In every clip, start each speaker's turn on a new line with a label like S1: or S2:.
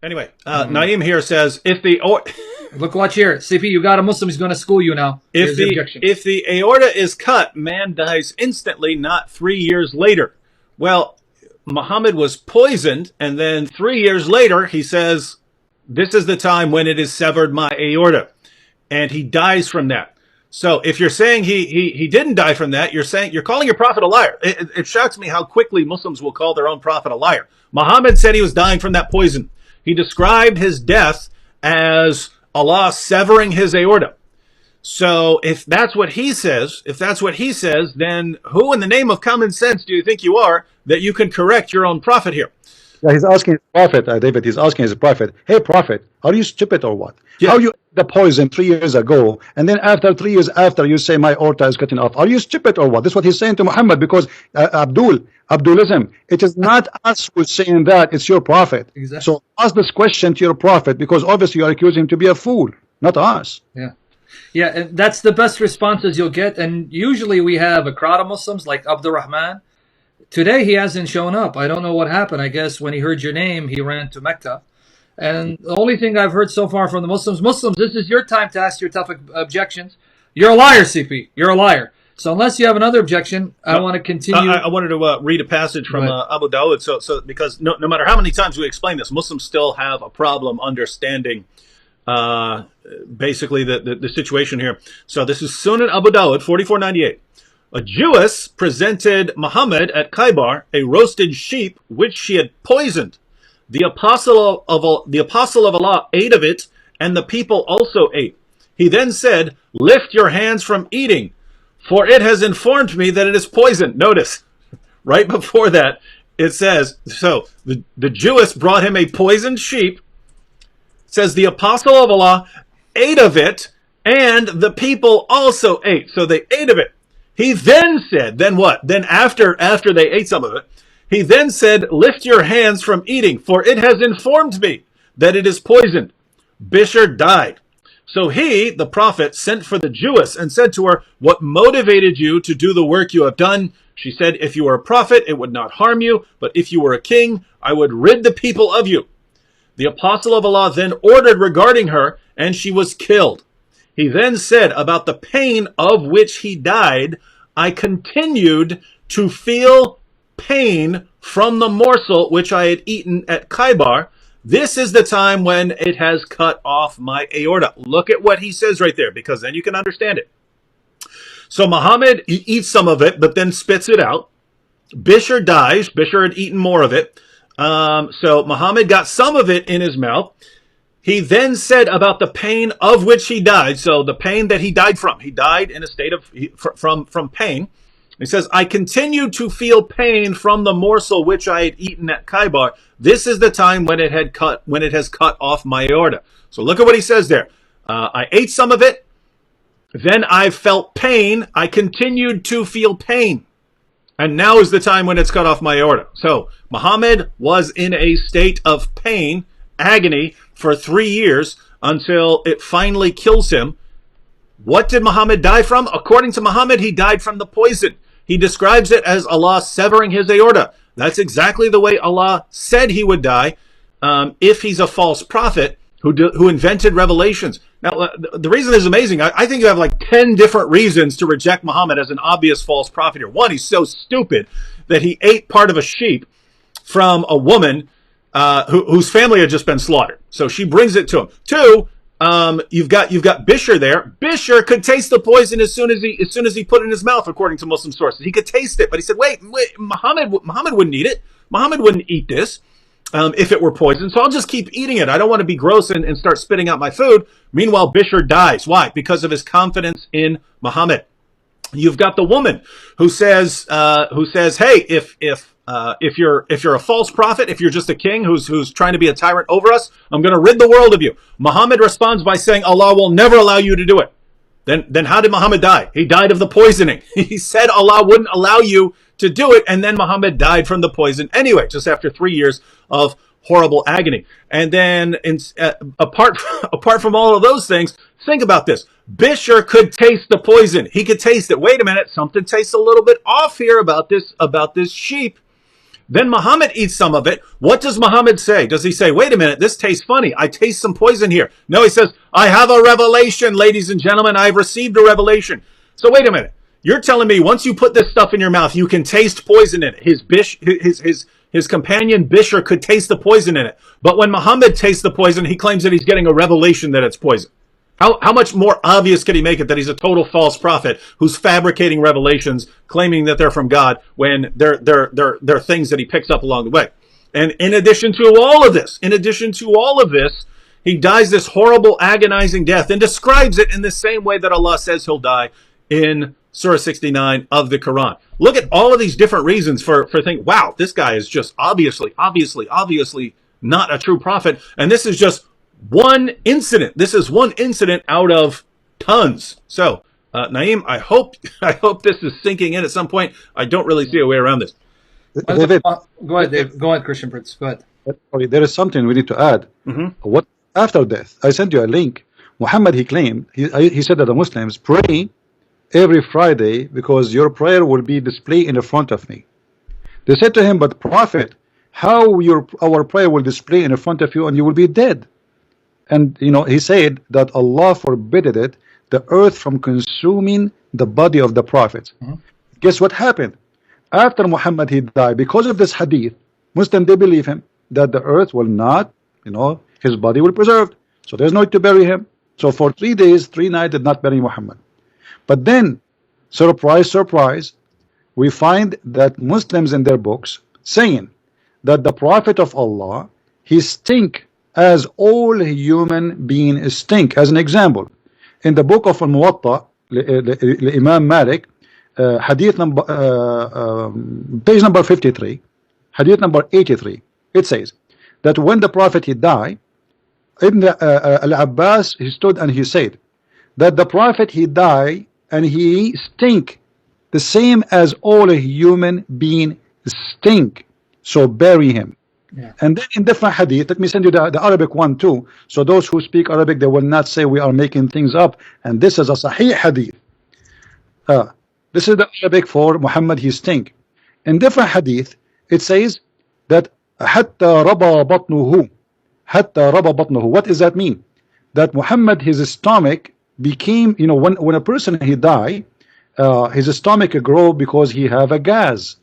S1: Anyway, Naeem here says
S2: Look, watch here. CP, you got a Muslim who's going to school you now.
S1: if the aorta is cut, man dies instantly, not 3 years later. Well, Muhammad was poisoned, and then 3 years later, he says, this is the time when it is severed my aorta. And he dies from that. So if you're saying he didn't die from that, you're calling your prophet a liar. It shocks me how quickly Muslims will call their own prophet a liar. Muhammad said he was dying from that poison. He described his death as Allah severing his aorta. So if that's what he says, then who in the name of common sense do you think you are that you can correct your own prophet here?
S3: Yeah, he's asking his prophet, David. He's asking his prophet, "Hey, prophet, are you stupid or what?
S1: Yeah.
S3: How you ate the poison 3 years ago, and then after 3 years after you say my aorta is cutting off? Are you stupid or what?" That's what he's saying to Muhammad, because Abdulism. It is not us who's saying that; it's your prophet.
S2: Exactly.
S3: So ask this question to your prophet, because obviously you are accusing him to be a fool, not us.
S2: Yeah. Yeah, and that's the best responses you'll get. And usually we have a crowd of Muslims like Abdurrahman. Today he hasn't shown up. I don't know what happened. I guess when he heard your name, he ran to Mecca. And the only thing I've heard so far from the Muslims, this is your time to ask your tough objections. You're a liar, CP. You're a liar. So unless you have another objection, I want to continue.
S1: I wanted to read a passage from Abu Dawud. So because no matter how many times we explain this, Muslims still have a problem understanding basically the situation here. So this is Sunan Abu Dawud 4498. A Jewess presented Muhammad at Khaybar a roasted sheep which she had poisoned. The apostle of Allah ate of it, and the people also ate. He then said, "Lift your hands from eating, for it has informed me that it is poisoned." Notice, right before that, it says, so the Jewess brought him a poisoned sheep. It says the apostle of Allah ate of it, and the people also ate. So they ate of it. He then said, then what? Then after they ate some of it, he then said, "Lift your hands from eating, for it has informed me that it is poisoned." Bishr died. So he, the prophet, sent for the Jewess and said to her, "What motivated you to do the work you have done?" She said, "If you were a prophet, it would not harm you, but if you were a king, I would rid the people of you." The apostle of Allah then ordered regarding her, and she was killed. He then said about the pain of which he died, "I continued to feel pain from the morsel which I had eaten at Khaybar. This is the time when it has cut off my aorta." Look at what he says right there, because then you can understand it. So Muhammad eats some of it, but then spits it out. Bishr dies. Bishr had eaten more of it. So Muhammad got some of it in his mouth. He then said about the pain of which he died. So the pain that he died from. He died in a state of from pain. He says, "I continued to feel pain from the morsel which I had eaten at Khaybar. This is the time when it has cut off my aorta." So look at what he says there. I ate some of it. Then I felt pain. I continued to feel pain. And now is the time when it's cut off my aorta. So Muhammad was in a state of pain, agony, for 3 years until it finally kills him. What did Muhammad die from? According to Muhammad, he died from the poison. He describes it as Allah severing his aorta. That's exactly the way Allah said he would die if he's a false prophet who invented revelations. Now, the reason is amazing. I think you have like 10 different reasons to reject Muhammad as an obvious false prophet here. One, he's so stupid that he ate part of a sheep from a woman whose family had just been slaughtered. So she brings it to him. Two, you've got Bishr there. Bishr could taste the poison as soon as he put it in his mouth, according to Muslim sources. He could taste it, but he said, wait, Muhammad wouldn't eat it. Muhammad wouldn't eat this if it were poison. So I'll just keep eating it. I don't want to be gross and start spitting out my food. Meanwhile, Bishr dies. Why? Because of his confidence in Muhammad. You've got the woman who says, hey, if you're a false prophet, if you're just a king who's trying to be a tyrant over us, I'm going to rid the world of you. Muhammad responds by saying, Allah will never allow you to do it. Then how did Muhammad die? He died of the poisoning. He said Allah wouldn't allow you to do it, and then Muhammad died from the poison anyway, just after 3 years of horrible agony. And then apart from all of those things, think about this. Bishr could taste the poison. He could taste it. Wait a minute, something tastes a little bit off here about this sheep. Then Muhammad eats some of it. What does Muhammad say? Does he say, wait a minute, this tastes funny. I taste some poison here. No, he says, I have a revelation, ladies and gentlemen. I've received a revelation. So wait a minute. You're telling me once you put this stuff in your mouth, you can taste poison in it. His companion Bishr could taste the poison in it. But when Muhammad tastes the poison, he claims that he's getting a revelation that it's poison. How much more obvious could he make it that he's a total false prophet who's fabricating revelations, claiming that they're from God when they're things that he picks up along the way? And in addition to all of this, he dies this horrible, agonizing death and describes it in the same way that Allah says he'll die in Surah 69 of the Quran. Look at all of these different reasons for thinking, wow, this guy is just obviously not a true prophet. And this is just one incident. This is one incident out of tons. So, Naeem, I hope this is sinking in at some point. I don't really see a way around this.
S3: David,
S2: Go ahead, Dave. Go ahead, Christian Prince. Go ahead.
S3: sorry, there is something we need to add. What after death? I sent you a link. Muhammad, he claimed, he said that the Muslims pray every Friday because your prayer will be displayed in the front of me. They said to him, but Prophet, how our prayer will display in the front of you and you will be dead? And he said that Allah forbade it, the earth from consuming the body of the prophets. Guess what happened? After Muhammad he died, because of this hadith, Muslims, they believe him that the earth will not, his body will be preserved. So there's no need to bury him. So for 3 days, 3 nights did not bury Muhammad. But then, surprise, surprise, we find that Muslims in their books saying that the Prophet of Allah, he stink as all human beings stink. As an example, in the book of Al-Muwatta, Imam Malik, hadith number, page number 53, hadith number 83, it says that when the Prophet he died, Ibn al-Abbas, he stood and he said that the Prophet he died and he stink the same as all human beings stink, so bury him.
S2: Yeah.
S3: And then in different hadith, let me send you the Arabic one too, so those who speak Arabic, they will not say we are making things up. And this is a Sahih hadith. This is the Arabic for Muhammad he stink. In different hadith, it says that hatta raba batnuhu, hatta raba batnuhu. What does that mean? That Muhammad, his stomach became, when a person he die, his stomach grow because he have a gas,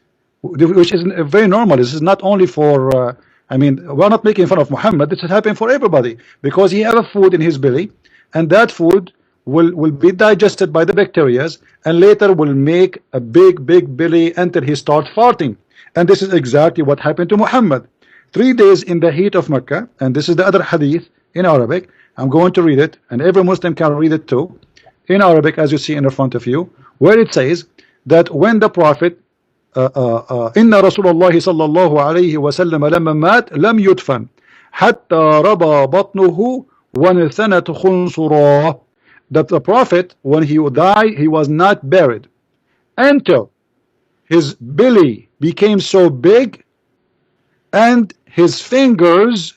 S3: which is very normal. This is not only for we're not making fun of Muhammad. This is happening for everybody because he have a food in his belly, and that food will be digested by the bacteria and later will make a big belly until he start farting. And this is exactly what happened to Muhammad. 3 days in the heat of Mecca, and this is the other hadith in Arabic. I'm going to read it, and every Muslim can read it too, in Arabic, as you see in the front of you, where it says that when the Prophet inna Rasulullah sallallahu alayhi wa sallam lamma mat lam yudfan hatta raba batnuhu wa nathanat khunsura, that the Prophet, when he died, he was not buried until his belly became so big and his fingers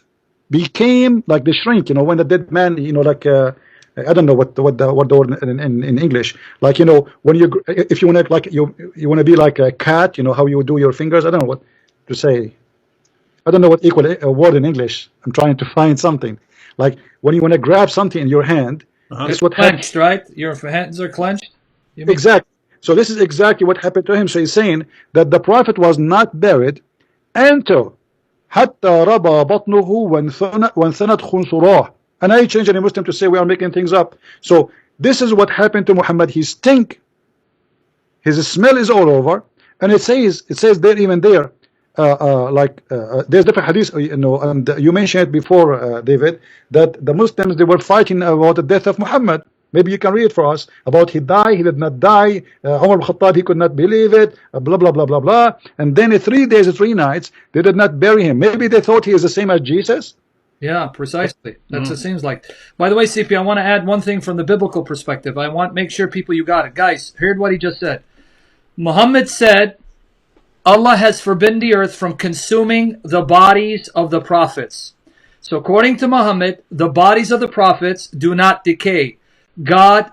S3: became like the shrink, when the dead man, like I don't know what the word in English, like when if you want to, like you want to be like a cat, how you do your fingers. I don't know what to say. I don't know what equal word in English. I'm trying to find something. Like when you want to grab something in your hand, that's what
S2: clenched, right? Your hands are clenched.
S3: Exactly. So this is exactly what happened to him. So he's saying that the Prophet was not buried until hatta raba batnuhu وانثنت خنصراه. And I change any Muslim to say we are making things up. So this is what happened to Muhammad. He stink. His smell is all over, and it says there, even there, there's different hadith, and you mentioned it before, David, that the Muslims, they were fighting about the death of Muhammad. Maybe you can read it for us about he died, he did not die. Umar al-Khattab, he could not believe it. Blah blah blah blah blah. And then in 3 days and 3 nights, they did not bury him. Maybe they thought he is the same as Jesus.
S2: Yeah, precisely. That's what it seems like. By the way, CP, I want to add one thing from the biblical perspective. I want to make sure people, you got it. Guys, heard what he just said. Muhammad said, Allah has forbidden the earth from consuming the bodies of the prophets. So according to Muhammad, the bodies of the prophets do not decay. God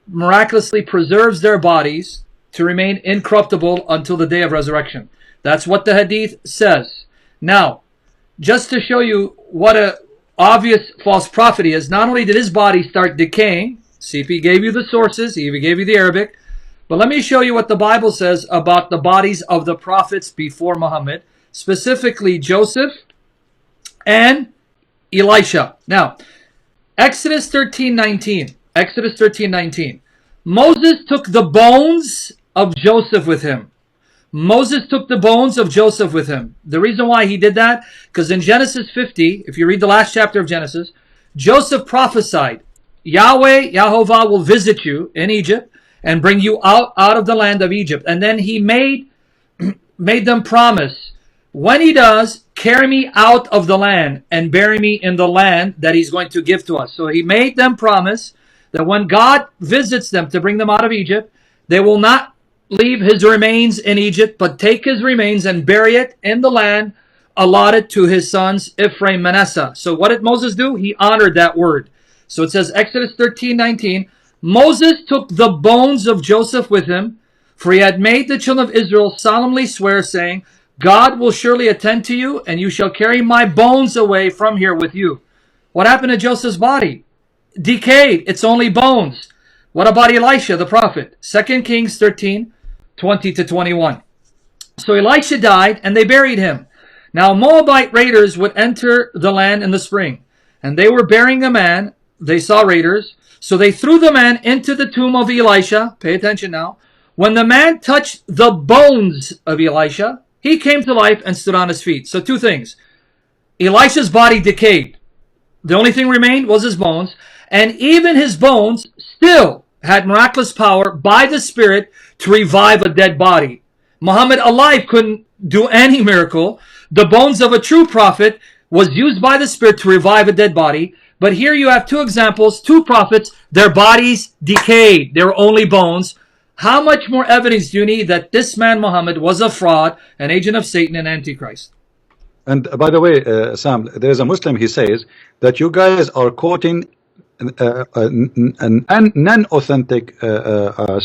S2: miraculously preserves their bodies to remain incorruptible until the day of resurrection. That's what the hadith says. Now, just to show you what a obvious false prophet he is, not only did his body start decaying, CP gave you the sources, he even gave you the Arabic, but let me show you what the Bible says about the bodies of the prophets before Muhammad, specifically Joseph and Elisha. Now, Exodus 13:19. Exodus 13:19. Moses took the bones of Joseph with him. Moses took the bones of Joseph with him. The reason why he did that, because in Genesis 50, if you read the last chapter of Genesis, Joseph prophesied, Yahweh, Yahovah will visit you in Egypt and bring you out of the land of Egypt. And then he made them promise, when he does, carry me out of the land and bury me in the land that he's going to give to us. So he made them promise that when God visits them to bring them out of Egypt, they will not leave his remains in Egypt, but take his remains and bury it in the land allotted to his sons Ephraim, Manasseh. So what did Moses do? He honored that word. So it says Exodus 13:19, Moses took the bones of Joseph with him, for he had made the children of Israel solemnly swear, saying, God will surely attend to you, and you shall carry my bones away from here with you. What happened to Joseph's body? Decayed. It's only bones. What about Elisha, the prophet? 2 Kings 13:20-21. So Elisha died, and they buried him. Now Moabite raiders would enter the land in the spring, and they were burying a man. They saw raiders, so they threw the man into the tomb of Elisha. Pay attention now. When the man touched the bones of Elisha, he came to life and stood on his feet. So two things. Elisha's body decayed. The only thing remained was his bones, and even his bones still had miraculous power by the Spirit to revive a dead body. Muhammad alive couldn't do any miracle. The bones of a true prophet was used by the Spirit to revive a dead body. But here you have two examples, two prophets, their bodies decayed. They were only bones. How much more evidence do you need that this man Muhammad was a fraud, an agent of Satan, and Antichrist?
S3: And by the way, Sam, there is a Muslim, he says that you guys are quoting an non-authentic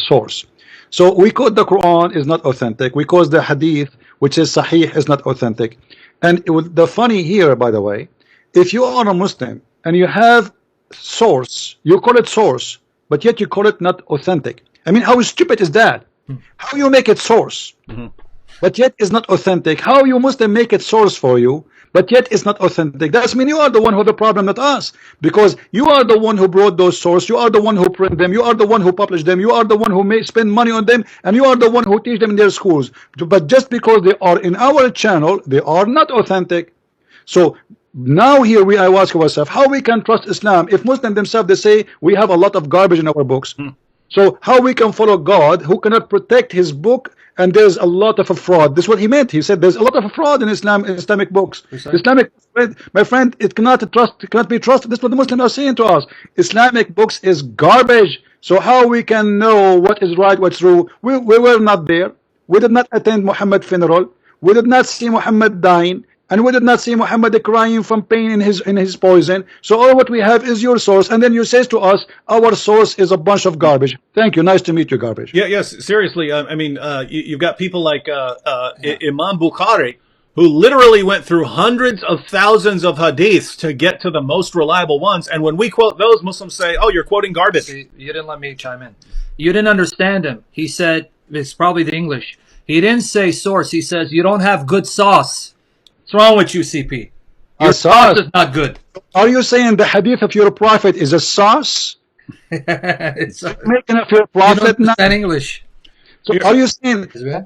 S3: source. So we quote the Quran is not authentic. We quote the Hadith, which is Sahih, is not authentic. And the funny here, by the way, if you are a Muslim and you have source, you call it source, but yet you call it not authentic. I mean, how stupid is that? How you make it source, but yet it's not authentic? How you Muslim make it source for you, but yet it's not authentic? That means you are the one who have the problem, not us, because you are the one who brought those sources. You are the one who print them. You are the one who publish them. You are the one who may spend money on them, and you are the one who teach them in their schools. But just because they are in our channel, they are not authentic. So now here I ask ourselves, how we can trust Islam if Muslims themselves, they say we have a lot of garbage in our books. So how we can follow God who cannot protect his book, and there's a lot of a fraud? This is what he meant. He said there's a lot of a fraud in Islamic books. Islamic, my friend, it cannot be trusted. This is what the Muslims are saying to us. Islamic books is garbage. So how we can know what is right, what's true? We were not there. We did not attend Muhammad's funeral. We did not see Muhammad dying. And we did not see Muhammad crying from pain in his poison. So all what we have is your source, and then you says to us, our source is a bunch of garbage. Thank you. Nice to meet you, garbage.
S1: Yeah, yes, seriously. I mean, you've got people like Imam Bukhari, who literally went through hundreds of thousands of hadiths to get to the most reliable ones. And when we quote those, Muslims say, oh, you're quoting garbage.
S2: See, you didn't let me chime in. You didn't understand him. He said, it's probably the English. He didn't say source. He says, you don't have good sauce. What's wrong with you, CP? Your sauce is not good.
S3: Are you saying the hadith of your prophet is a sauce?
S2: It's
S3: making of your prophet?
S2: You don't understand English.
S3: So are you saying the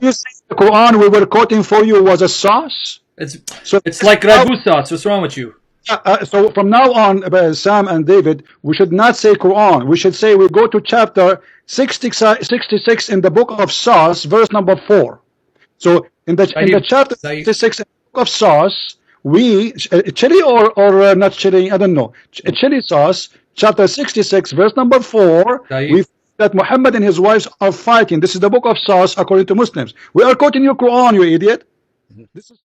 S3: Quran we were quoting for you was a sauce?
S2: It's like ragu sauce. What's wrong with you?
S3: So from now on, Sam and David, we should not say Quran. We should say we go to chapter 66 in the book of sauce, verse number 4. So in the chapter 66 of sauce, we chili or not chili, I don't know, chili sauce, chapter 66 verse number 4, we that Muhammad and his wives are fighting. This is the book of sauce according to Muslims. We are quoting your Quran, you idiot. This is